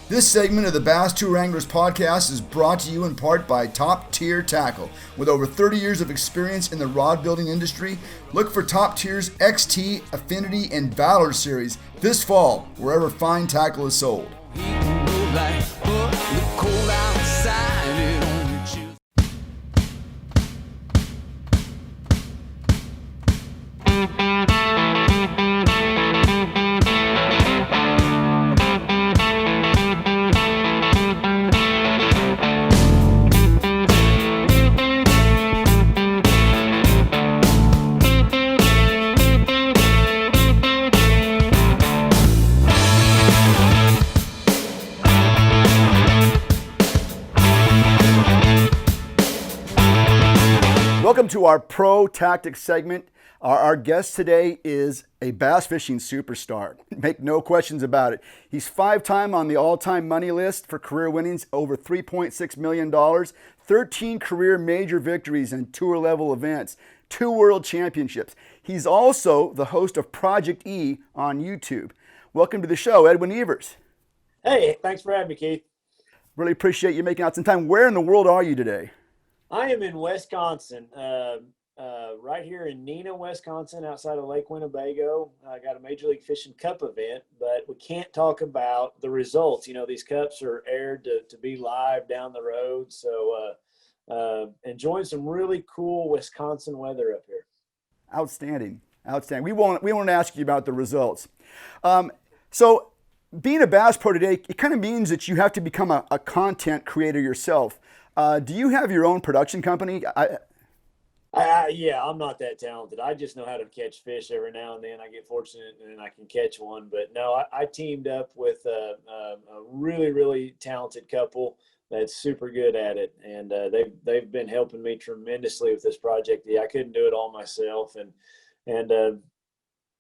This segment of the Bass Tour Anglers podcast is brought to you in part by Top Tier Tackle. With over 30 years of experience in the rod building industry, look for Top Tier's XT, Affinity, and Valor series this fall, wherever fine tackle is sold. Welcome to our Pro Tactics segment. Our guest today is a bass fishing superstar. Make no questions about it. He's 5-time on the all-time money list for career winnings, over $3.6 million, 13 career major victories and tour-level events, 2 world championships. He's also the host of Project E on YouTube. Welcome to the show, Edwin Evers. Hey, thanks for having me, Keith. Really appreciate you making out some time. Where in the world are you today? I am in Wisconsin, right here in Neenah, Wisconsin, outside of Lake Winnebago. I got a Major League Fishing Cup event, but we can't talk about the results. You know, these cups are aired to be live down the road. So enjoying some really cool Wisconsin weather up here. Outstanding. We won't ask you about the results. So being a Bass Pro today, it kind of means that you have to become a content creator yourself. Do you have your own production company? Yeah, I'm not that talented. I just know how to catch fish every now and then. I get fortunate and I can catch one. But no, I teamed up with a really, really talented couple that's super good at it. And they've been helping me tremendously with this project. Yeah, I couldn't do it all myself. And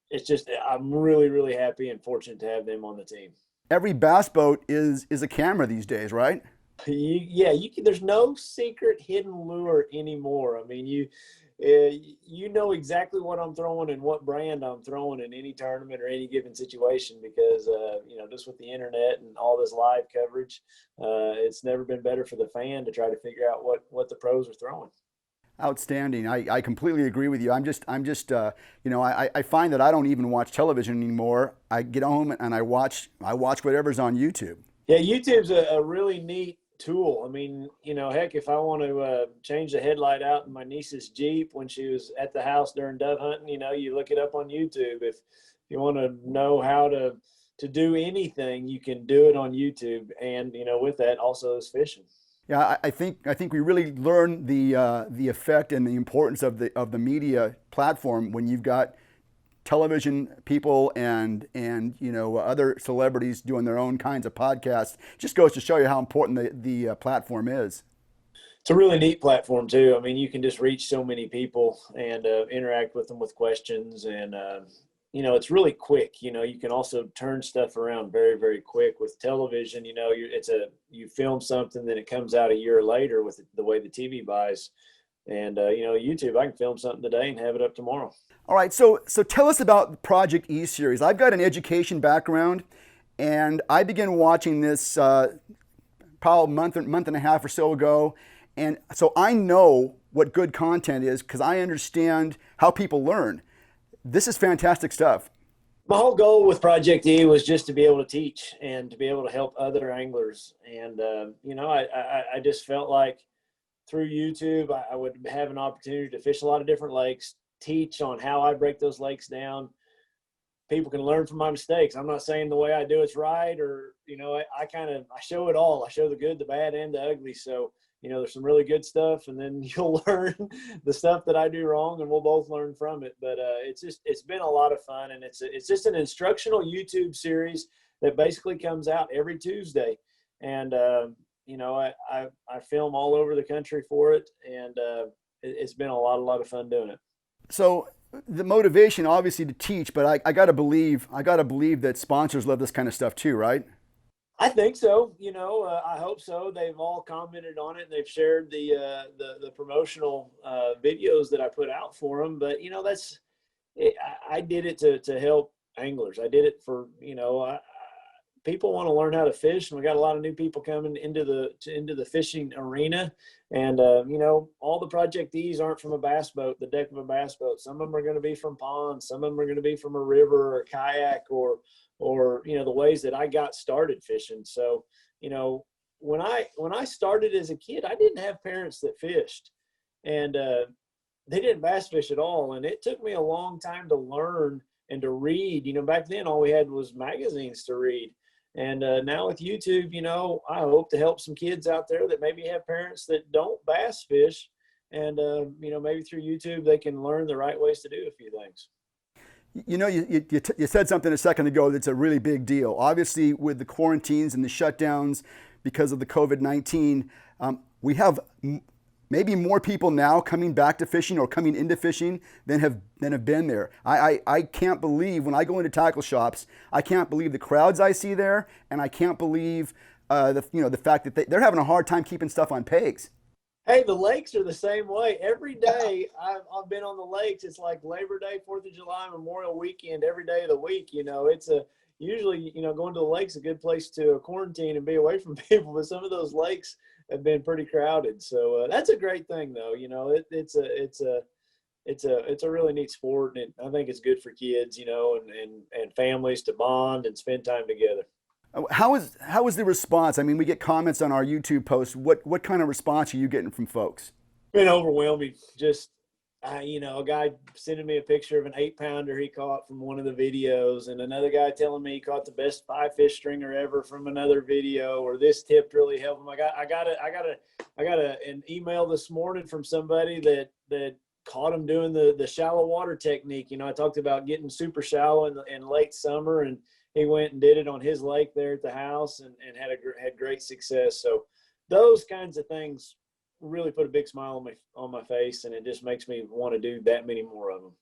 it's just, I'm really, really happy and fortunate to have them on the team. Every bass boat is a camera these days, right? You can, there's no secret hidden lure anymore. I mean, you know exactly what I'm throwing and what brand I'm throwing in any tournament or any given situation because, just with the internet and all this live coverage, it's never been better for the fan to try to figure out what the pros are throwing. Outstanding. I completely agree with you. I find that I don't even watch television anymore. I get home and I watch whatever's on YouTube. Yeah, YouTube's a really neat tool. I mean, heck, if I want to change the headlight out in my niece's Jeep when she was at the house during dove hunting, you look it up on YouTube. If you want to know how to do anything, you can do it on YouTube. And, with that also is fishing. Yeah, I think we really learn the effect and the importance of the media platform when you've got television people and other celebrities doing their own kinds of podcasts. Just goes to show you how important the platform is. It's a really neat platform too. I mean, you can just reach so many people and interact with them with questions, and it's really quick. You can also turn stuff around very, very quick. With television, you film something, then it comes out a year later with the way the TV buys. And, YouTube, I can film something today and have it up tomorrow. All right, so tell us about the Project E series. I've got an education background, and I began watching this probably a month and a half or so ago. And so I know what good content is because I understand how people learn. This is fantastic stuff. My whole goal with Project E was just to be able to teach and to be able to help other anglers. And, I just felt like through YouTube, I would have an opportunity to fish a lot of different lakes, teach on how I break those lakes down. People can learn from my mistakes. I'm not saying the way I do it's right or, I show it all. I show the good, the bad, and the ugly. So, there's some really good stuff, and then you'll learn the stuff that I do wrong, and we'll both learn from it. But it's been a lot of fun, and it's just an instructional YouTube series that basically comes out every Tuesday. And, I film all over the country for it, and it's been a lot of fun doing it. So the motivation, obviously, to teach, but I gotta believe that sponsors love this kind of stuff too, right? I think so. I hope so. They've all commented on it, and they've shared the promotional videos that I put out for them. But I did it to help anglers. I did it for people want to learn how to fish, and we got a lot of new people coming into the fishing arena. And all the projectees aren't from a bass boat, the deck of a bass boat. Some of them are going to be from ponds, some of them are going to be from a river or a kayak, or the ways that I got started fishing. So when I started as a kid, I didn't have parents that fished, and they didn't bass fish at all. And it took me a long time to learn and to read. Back then all we had was magazines to read. And now with YouTube, I hope to help some kids out there that maybe have parents that don't bass fish. And, maybe through YouTube, they can learn the right ways to do a few things. You said something a second ago that's a really big deal. Obviously, with the quarantines and the shutdowns because of the COVID-19, we have maybe more people now coming back to fishing or coming into fishing than have been there. I can't believe, when I go into tackle shops, I can't believe the crowds I see there, and I can't believe the fact that they're having a hard time keeping stuff on pegs. Hey, the lakes are the same way. Every day I've been on the lakes. It's like Labor Day, 4th of July, Memorial Weekend, every day of the week. It's usually, going to the lake's a good place to quarantine and be away from people, but some of those lakes have been pretty crowded. So that's a great thing, though. It's a really neat sport, and I think it's good for kids, and families to bond and spend time together. How is the response? I mean, we get comments on our YouTube posts. What kind of response are you getting from folks? Been overwhelming. Just a guy sending me a picture of an 8-pounder he caught from one of the videos, and another guy telling me he caught the best 5-fish stringer ever from another video, or this tip really helped him. I got an email this morning from somebody that caught him doing the shallow water technique. I talked about getting super shallow in late summer, and he went and did it on his lake there at the house, and had great success. So those kinds of things really put a big smile on my face, and it just makes me want to do that many more of them.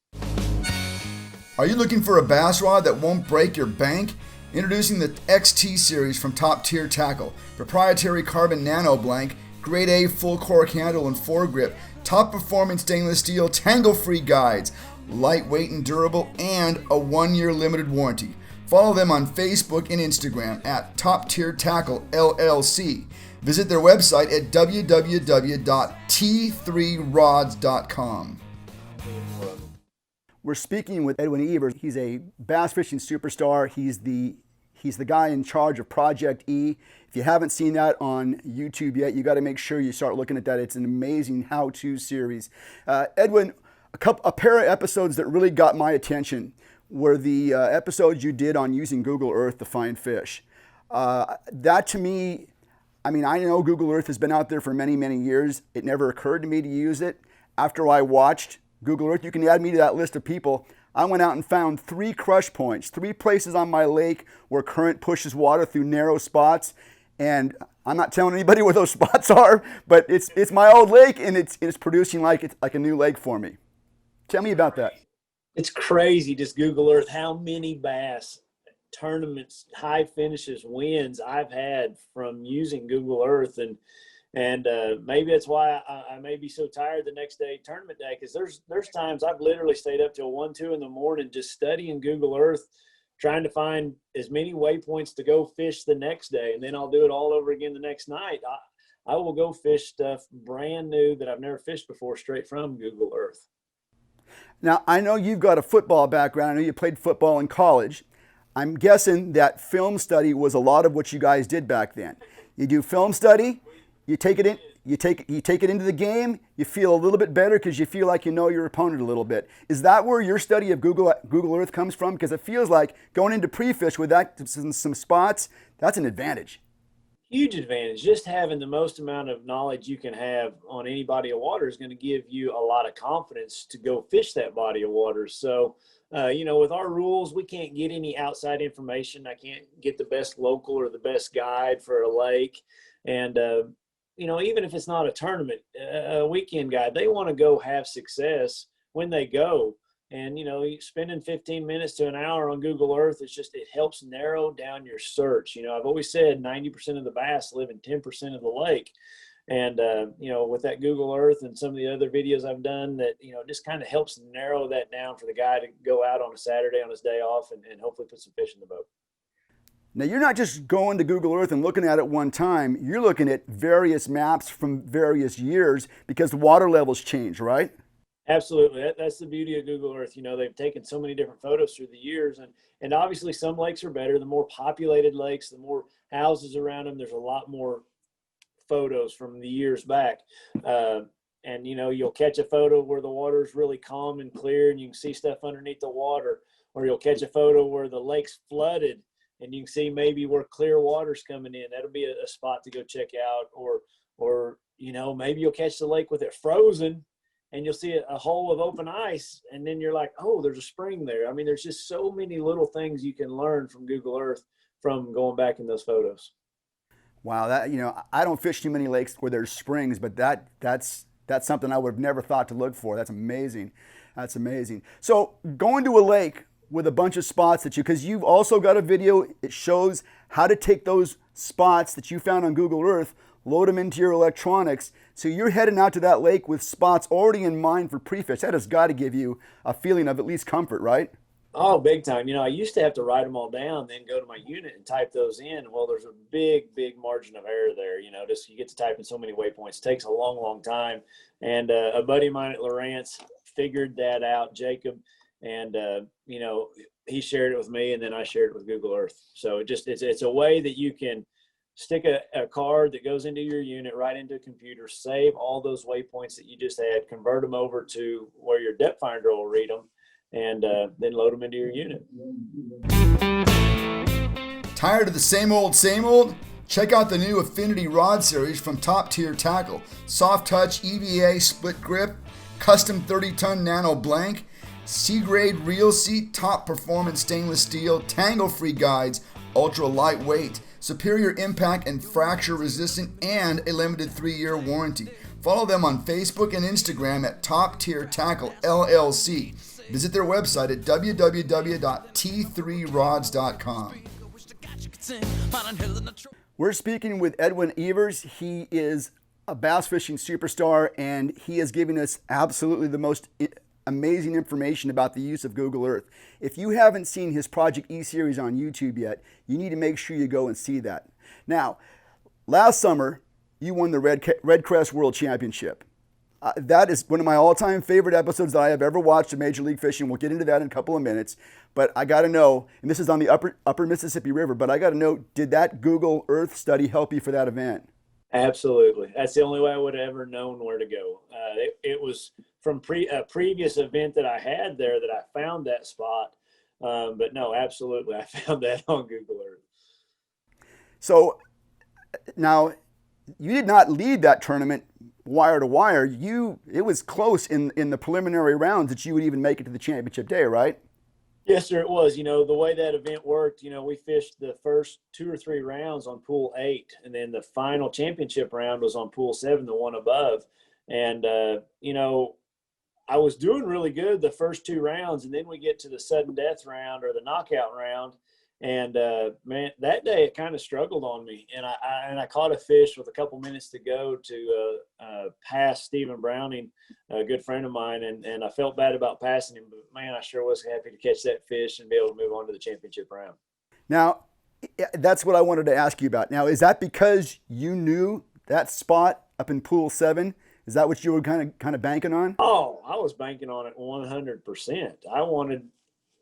Are you looking for a bass rod that won't break your bank? Introducing the XT series from Top Tier Tackle. Proprietary carbon nano blank, grade A full cork handle and foregrip, top performing stainless steel, tangle-free guides, lightweight and durable, and a 1-year limited warranty. Follow them on Facebook and Instagram at Top Tier Tackle LLC. Visit their website at www.t3rods.com. We're speaking with Edwin Evers. He's a bass fishing superstar. He's the guy in charge of Project E. If you haven't seen that on YouTube yet, you got to make sure you start looking at that. It's an amazing how-to series. Edwin, a pair of episodes that really got my attention were the episodes you did on using Google Earth to find fish. That to me, I mean, I know Google Earth has been out there for many, many years. It never occurred to me to use it. After I watched Google Earth, you can add me to that list of people. I went out and found 3 crush points, 3 places on my lake where current pushes water through narrow spots. And I'm not telling anybody where those spots are, but it's my old lake, and it's producing like a new lake for me. Tell me about that. It's crazy, just Google Earth, how many bass tournaments, high finishes, wins I've had from using Google Earth. And maybe that's why I may be so tired the next day, tournament day, because there's times I've literally stayed up till 1-2 in the morning just studying Google Earth, trying to find as many waypoints to go fish the next day, and then I'll do it all over again the next night. I will go fish stuff brand new that I've never fished before straight from Google Earth. Now, I know you've got a football background. I know you played football in college. I'm guessing that film study was a lot of what you guys did back then. You do film study, you take it into the game, you feel a little bit better because you feel like you know your opponent a little bit. Is that where your study of Google Earth comes from? Because it feels like going into pre-fish with some spots, that's an advantage. Huge advantage. Just having the most amount of knowledge you can have on any body of water is going to give you a lot of confidence to go fish that body of water. So, with our rules, we can't get any outside information. I can't get the best local or the best guide for a lake. And, even if it's not a tournament, a weekend guide, they want to go have success when they go. And, spending 15 minutes to an hour on Google Earth, it helps narrow down your search. I've always said 90% of the bass live in 10% of the lake. And, with that Google Earth and some of the other videos I've done that, just kind of helps narrow that down for the guy to go out on a Saturday on his day off and hopefully put some fish in the boat. Now, you're not just going to Google Earth and looking at it one time. You're looking at various maps from various years because the water levels change, right? Absolutely. That's the beauty of Google Earth. They've taken so many different photos through the years, and obviously some lakes are better. The more populated lakes, the more houses around them, there's a lot more photos from the years back. And you'll catch a photo where the water is really calm and clear and you can see stuff underneath the water, or you'll catch a photo where the lake's flooded and you can see maybe where clear water's coming in. That'll be a spot to go check out. Or maybe you'll catch the lake with it frozen and you'll see a hole of open ice, and then you're like, oh, there's a spring there. I mean, there's just so many little things you can learn from Google Earth from going back in those photos. Wow, I don't fish too many lakes where there's springs, but that's something I would have never thought to look for. That's amazing. That's amazing. So going to a lake with a bunch of spots because you've also got a video, it shows how to take those spots that you found on Google Earth, load them into your electronics. So you're heading out to that lake with spots already in mind for pre-fish. That has got to give you a feeling of at least comfort, right? Oh, big time. I used to have to write them all down, then go to my unit and type those in. Well, there's a big margin of error there. Just you get to type in so many waypoints. It takes a long time. And a buddy of mine at Lawrence figured that out, Jacob. And, he shared it with me, and then I shared it with Google Earth. So it's a way that you can stick a card that goes into your unit, right into a computer, save all those waypoints that you just had, convert them over to where your depth finder will read them, and then load them into your unit. Tired of the same old? Check out the new Affinity Rod Series from Top Tier Tackle. Soft touch EVA split grip, custom 30-ton nano blank, C-grade reel seat, top performance stainless steel, tangle-free guides, ultra lightweight, superior impact and fracture resistant, and a limited 3-year warranty. Follow them on Facebook and Instagram at Top Tier Tackle LLC. Visit their website at www.t3rods.com. We're speaking with Edwin Evers. He is a bass fishing superstar, and he is giving us absolutely the most amazing information about the use of Google Earth. If you haven't seen his Project E series on YouTube yet, you need to make sure you go and see that. Now, last summer, you won the Red Crest World Championship. That is one of my all-time favorite episodes that I have ever watched of Major League Fishing. We'll get into that in a couple of minutes. But I got to know, and this is on the upper Mississippi River, but I got to know, did that Google Earth study help you for that event? Absolutely. That's the only way I would have ever known where to go. It was from a previous event that I had there that I found that spot. But no, absolutely. I found that on Google Earth. So now you did not lead that tournament wire to wire. It was close in the preliminary rounds that you would even make it to the championship day, right? Yes, sir, it was. The way that event worked, we fished the first 2 or 3 rounds on pool 8, and then the final championship round was on pool 7, the one above. And, I was doing really good the first 2 rounds, and then we get to the sudden death round or the knockout round. And, man, that day it kind of struggled on me. And I caught a fish with a couple minutes to go to pass Stephen Browning, a good friend of mine. And I felt bad about passing him. But, man, I sure was happy to catch that fish and be able to move on to the championship round. Now, that's what I wanted to ask you about. Now, is that because you knew that spot up in pool 7? Is that what you were kind of banking on? Oh, I was banking on it 100%. I wanted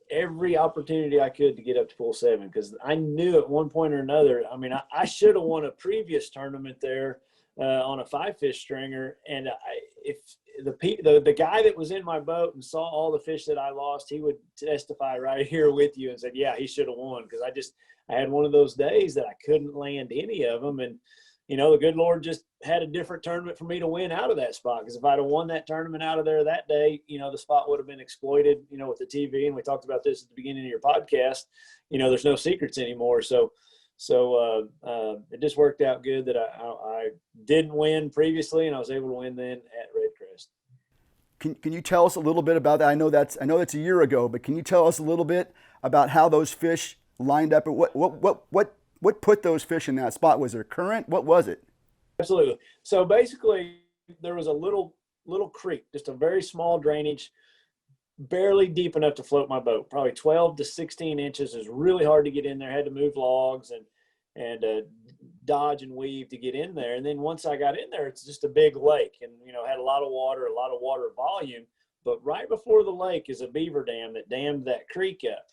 every opportunity I could to get up to pool 7 because I knew at one point or another. I mean, I should have won a previous tournament there on a 5-fish stringer, and if the guy that was in my boat and saw all the fish that I lost, he would testify right here with you and said, yeah, he should have won because I had one of those days that I couldn't land any of them, and the good Lord just had a different tournament for me to win out of that spot. Because if I'd have won that tournament out of there that day, the spot would have been exploited, with the TV. And we talked about this at the beginning of your podcast. There's no secrets anymore. So it just worked out good that I didn't win previously, and I was able to win then at Red Crest. Can you tell us a little bit about that? I know that's a year ago, but can you tell us a little bit about how those fish lined up, and what put those fish in that spot? Was there current? What was it? Absolutely. So basically, there was a little creek, just a very small drainage barely deep enough to float my boat. Probably 12 to 16 inches. It was really hard to get in there. I had to move logs and dodge and weave to get in there. And then once I got in there, it's just a big lake, and had a lot of water volume. But right before the lake is a beaver dam that dammed that creek up.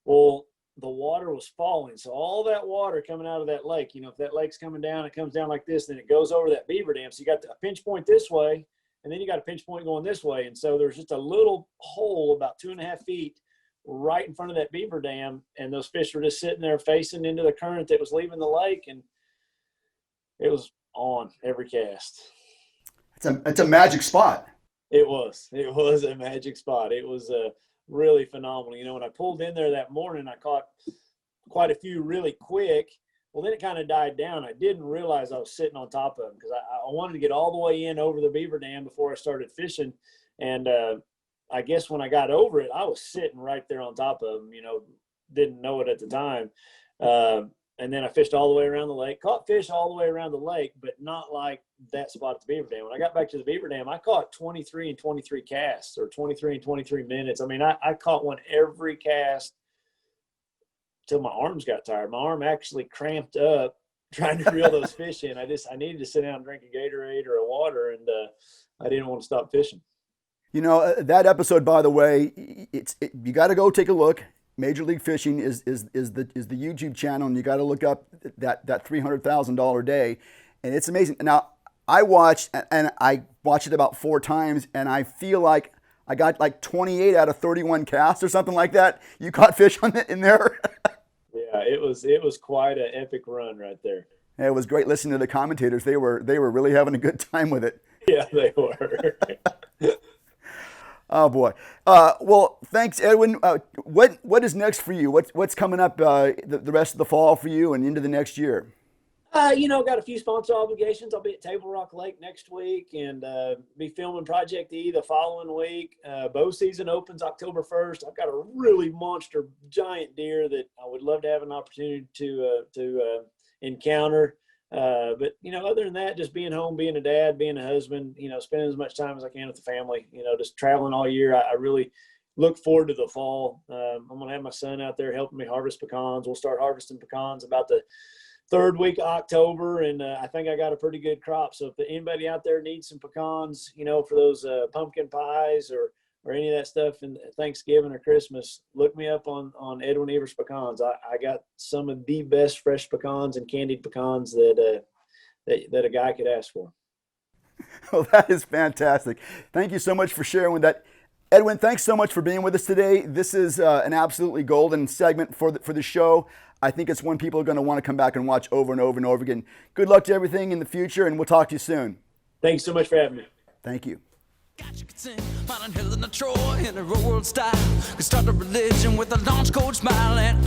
Well, the water was falling, so all that water coming out of that lake, if that lake's coming down, it comes down like this, then it goes over that beaver dam. So you got a pinch point this way, and then you got a pinch point going this way. And so there's just a little hole about 2.5 feet right in front of that beaver dam, and those fish were just sitting there facing into the current that was leaving the lake, and it was on every cast. It's a magic spot. It was a magic spot. It was really phenomenal. When I pulled in there that morning, I caught quite a few really quick. Well, then it kind of died down. I didn't realize I was sitting on top of them because I wanted to get all the way in over the beaver dam before I started fishing. And I guess when I got over it, I was sitting right there on top of them, didn't know it at the time. And then I fished all the way around the lake, caught fish all the way around the lake, but not like that spot at the beaver dam. When I got back to the beaver dam, I caught 23 and 23 casts, or 23 and 23 minutes. I mean, I caught one every cast till my arms got tired. My arm actually cramped up trying to reel those fish in. I needed to sit down and drink a Gatorade or a water, and I didn't want to stop fishing. That episode, by the way, you got to go take a look. Major League Fishing is the YouTube channel, and you got to look up that $300,000 day, and it's amazing. Now I watched it about 4 times, and I feel like I got like 28 out of 31 casts or something like that. You caught fish in there. Yeah, it was quite an epic run right there. It was great listening to the commentators. They were really having a good time with it. Yeah, they were. Oh boy. Well, thanks, Edwin. What is next for you? What's coming up the rest of the fall for you and into the next year? Got a few sponsor obligations. I'll be at Table Rock Lake next week and be filming Project E the following week. Bow season opens October 1st. I've got a really monster giant deer that I would love to have an opportunity to encounter. But other than that, just being home, being a dad, being a husband, spending as much time as I can with the family, just traveling all year. I really look forward to the fall. I'm going to have my son out there helping me harvest pecans. We'll start harvesting pecans about the 3rd week of October. And I think I got a pretty good crop. So if anybody out there needs some pecans, for those pumpkin pies or any of that stuff in Thanksgiving or Christmas, look me up on Edwin Evers pecans. I got some of the best fresh pecans and candied pecans that a guy could ask for. Well, that is fantastic. Thank you so much for sharing with that. Edwin, thanks so much for being with us today. This is an absolutely golden segment for the show. I think it's one people are going to want to come back and watch over and over and over again. Good luck to everything in the future, and we'll talk to you soon. Thanks so much for having me. Thank you. You could sing Modern Helen of Troy in a world style. Could start a religion with a launch coach smile, and